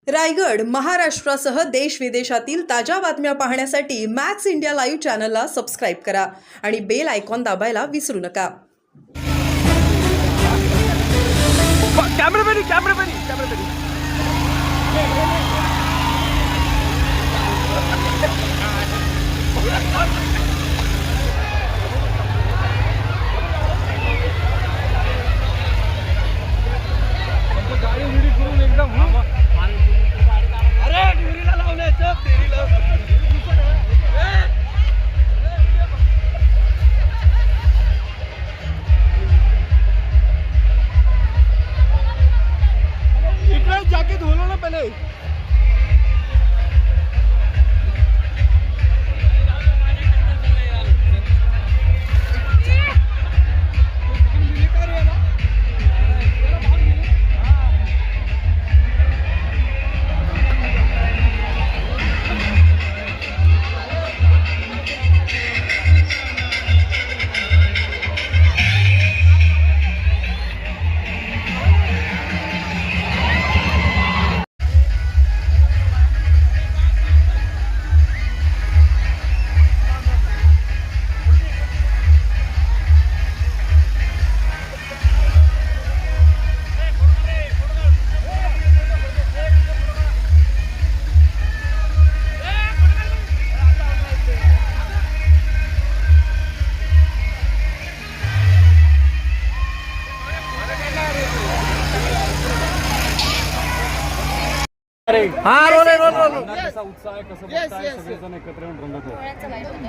रायगड, महाराष्ट्रासह देश विदेशातील ताज्या बातम्या पाहण्यासाठी मॅक्स इंडिया लाईव्ह चॅनलला सबस्क्राईब करा आणि बेल आयकॉन दाबायला विसरू नका. जाके धो लो ना पहले.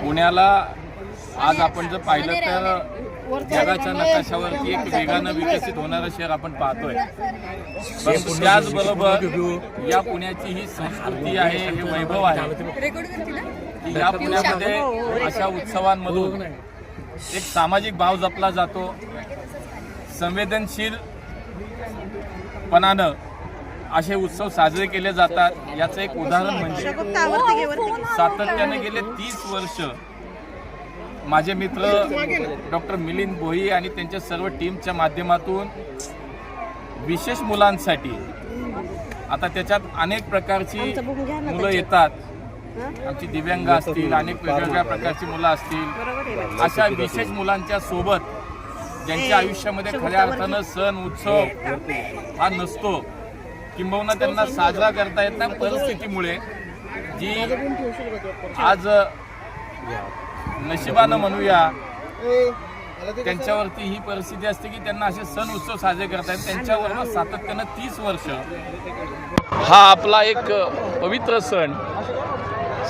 पुण्याला आज आपण जर पाहिलं तर जगाच्या नकाशावरती एक वेगानं विकसित होणारं शहर आपण पाहतोय. पण त्याचबरोबर या पुण्याची ही संस्कृती आहे, हे वैभव आहे की या पुण्यामध्ये अशा उत्सवांमधून एक सामाजिक भाव जपला जातो. संवेदनशीलपणानं असे उत्सव साजरे केले जातात. याचं एक उदाहरण म्हणजे सातत्याने गेले 30 वर्ष माझे मित्र डॉक्टर मिलिंद भोई आणि त्यांच्या सर्व टीमच्या माध्यमातून विशेष मुलांसाठी, आता त्याच्यात अनेक प्रकारची मुलं येतात, आमची दिव्यांग असतील, अनेक वेगवेगळ्या प्रकारची मुलं असतील, अशा विशेष मुलांच्या सोबत ज्यांच्या आयुष्यामध्ये खऱ्या अर्थानं सण उत्सव हा नसतो, किंबहुना त्यांना साजरा करता येत नाही परिस्थितीमुळे, जी आज नशिबानं म्हणूया त्यांच्यावरती ही परिस्थिती असते की त्यांना असे सण उत्सव साजरे करता येत. त्यांच्यावर सातत्यानं 30 वर्ष हा आपला एक पवित्र सण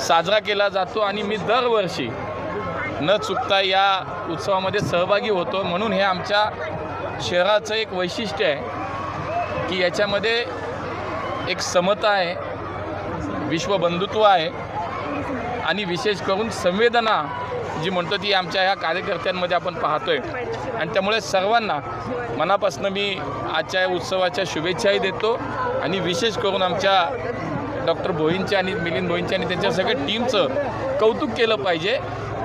साजरा केला जातो आणि मी दरवर्षी न चुकता या उत्सवामध्ये सहभागी होतो. म्हणून हे आमच्या शहराचं एक वैशिष्ट्य आहे की याच्यामध्ये एक समता आहे, विश्वबंधुत्व आहे आणि विशेष करून संवेदना जी म्हणतो ती आमच्या ह्या कार्यकर्त्यांमध्ये आपण पाहतोय. आणि त्यामुळे सर्वांना मनापासून मी आजच्या उत्सवाच्या शुभेच्छाही देतो आणि विशेष करून आमच्या डॉक्टर भोईंच्या आणि मिलिंद भोईंच्या आणि त्यांच्या सगळ्या टीमचं कौतुक केलं पाहिजे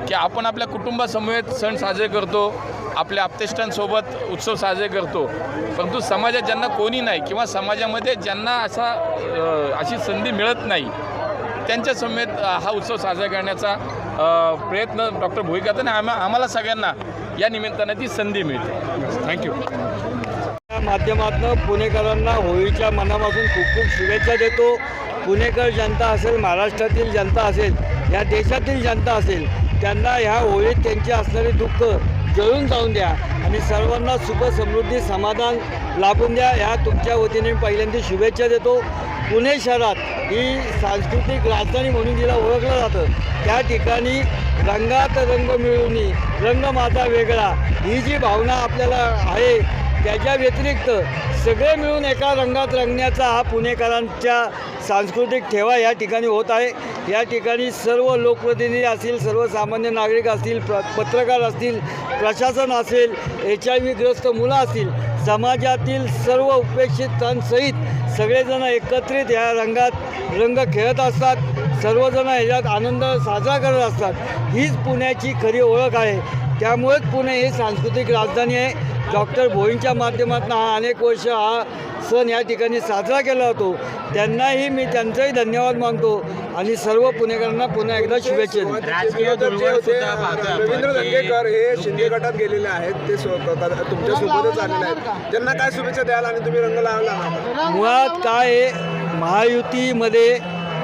की आपण आपल्या कुटुंबासमवेत सण साजरे करतो, आपल्या आप्तेष्टांसोबत उत्सव साजरे करतो, परंतु समाजात ज्यांना कोणी नाही किंवा समाजामध्ये ज्यांना अशी संधी मिळत नाही त्यांच्या समेत हा उत्सव साजरा करण्याचा प्रयत्न डॉक्टर भोई करतात आणि आम्हाला सगळ्यांना या निमित्तानं ती संधी मिळते. थँक्यू. या माध्यमातून पुणेकरांना होळीच्या मनापासून खूप खूप शुभेच्छा देतो. पुणेकर जनता असेल, महाराष्ट्रातील जनता असेल, या देशातील जनता असेल, त्यांना ह्या होळीत त्यांचे असणारे दुःख जळून जाऊन द्या आणि सर्वांना सुख समृद्धी समाधान लाभून द्या. ह्या तुमच्या वतीने पहिल्यांदा शुभेच्छा देतो. पुणे शहरात ही सांस्कृतिक राजधानी म्हणून जिला ओळखलं जातं, त्या ठिकाणी रंगात रंग मिळून रंग माझा वेगळा ही जी भावना आपल्याला आहे, त्याच्या व्यतिरिक्त सगळे मिळून एका रंगात रंगण्याचा हा पुणेकरांच्या सांस्कृतिक ठेवा या ठिकाणी होत आहे. या ठिकाणी सर्व लोकप्रतिनिधी असतील, सर्वसामान्य नागरिक असतील, पत्रकार असतील, प्रशासन असेल, HIV ग्रस्त मुलं असतील, समाजातील सर्व उपेक्षितांसहित सगळेजण एकत्रित या रंगात रंग खेळत असतात. सर्वजण ह्याच्यात आनंद साजरा करत असतात. हीच पुण्याची खरी ओळख आहे. त्यामुळेच पुणे ही सांस्कृतिक राजधानी आहे. डॉक्टर भोईंच्या माध्यमातून हा अनेक वर्ष हा सण या ठिकाणी साजरा केला जातो. त्यांनाही मी त्यांचंही धन्यवाद मानतो आणि सर्व पुणेकरांना पुन्हा एकदा शुभेच्छा देतो. रवींद्र दंगेकर हे शिंदे गटात गेलेले आहेत, ते तुमच्या सोबतच आलेले आहेत. त्यांना काय शुभेच्छा द्याल आणि तुम्ही रंग लावला? मुळात काय आहे, महायुतीमध्ये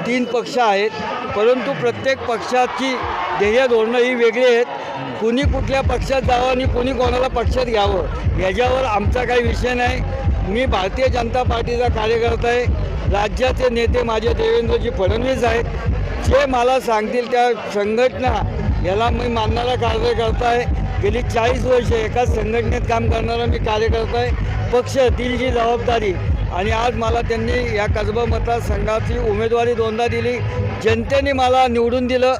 3 पक्ष आहेत, परंतु प्रत्येक पक्षाची ध्येय धोरणं ही वेगळी आहेत. कुणी कुठल्या पक्षात जावं आणि कुणी कोणाला पक्षात घ्यावं याच्यावर आमचा काही विषय नाही. मी भारतीय जनता पार्टीचा कार्यकर्ता आहे. राज्याचे नेते माझे देवेंद्रजी फडणवीस आहेत. जे मला सांगतील त्या संघटना याला मी मानणारा कार्यकर्ता आहे. गेली 40 वर्ष एकाच संघटनेत काम करणारा मी कार्यकर्ता आहे. पक्ष दिल जी जबाबदारी आणि आज मला त्यांनी या कसबा मतदारसंघाची उमेदवारी 2दा दिली. जनतेने मला निवडून दिलं.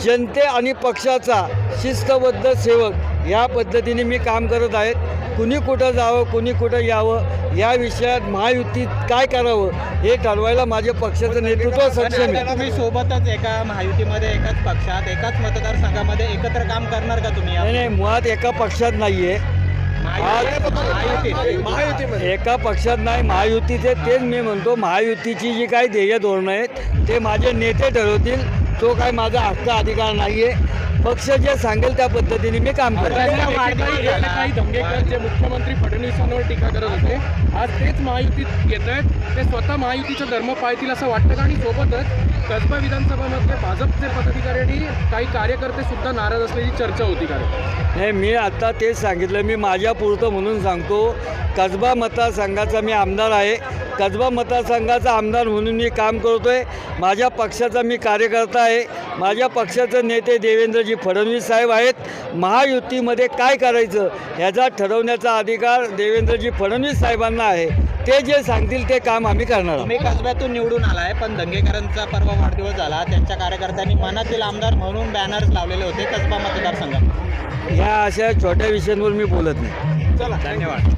जनते आणि पक्षाचा शिस्तबद्ध सेवक या पद्धतीने मी काम करत आहेत. कुणी कुठं जावं, कुणी कुठं यावं या विषयात महायुतीत काय करावं हे ठरवायला माझ्या पक्षाचं नेतृत्व सक्षम आहे. तुम्ही सोबतच एका महायुतीमध्ये एकाच पक्षात एकाच मतदारसंघामध्ये एकत्र काम करणार का तुम्ही? नाही, मुळात एका पक्षात नाही आहे. एका पक्षात नाही, महायुतीचे तेच मी म्हणतो. महायुतीची जी काही ध्येय धोरणं आहेत ते माझे नेते ठरवतील. तो काय माझा हक्क अधिकार नाही आहे. पक्ष जे सांगेल त्या पद्धतीने मी काम करेन. काही दंगेकर जे मुख्यमंत्री फडणवीसांवर टीका करत होते, आज तेच महायुतीत येत आहेत. ते स्वतः महायुतीचा धर्म पाळतील असं वाटतं. आणि सोबतच कसबा विधानसभामध्ये भाजपचे पदाधिकारी आणि काही कार्यकर्ते सुद्धा नाराज असल्याची चर्चा होती. नाही, मी आत्ता तेच सांगितलं. मी माझ्यापुरतं म्हणून सांगतो. कसबा मतदारसंघाचा मी आमदार आहे. कसबा मतदारसंघाचा आमदार म्हणून मी काम करतो आहे. माझ्या पक्षाचा मी कार्यकर्ता आहे. माझ्या पक्षाचे नेते देवेंद्रजी फडणवीस साहेब आहेत. महायुतीमध्ये काय करायचं ह्याचा ठरवण्याचा अधिकार देवेंद्रजी फडणवीस साहेबांना आहे. ते जे सांगतील ते काम आम्ही करणार आहोत. तुम्ही कसब्यातून निवडून आलाय, पण दंगेकरांचा परवा वाढदिवस झाला. त्यांच्या कार्यकर्त्यांनी मनातील आमदार म्हणून बॅनर्स लावलेले होते कसबा मतदारसंघात. ह्या अशा छोट्या विषयांवर मी बोलत नाही. चला, धन्यवाद.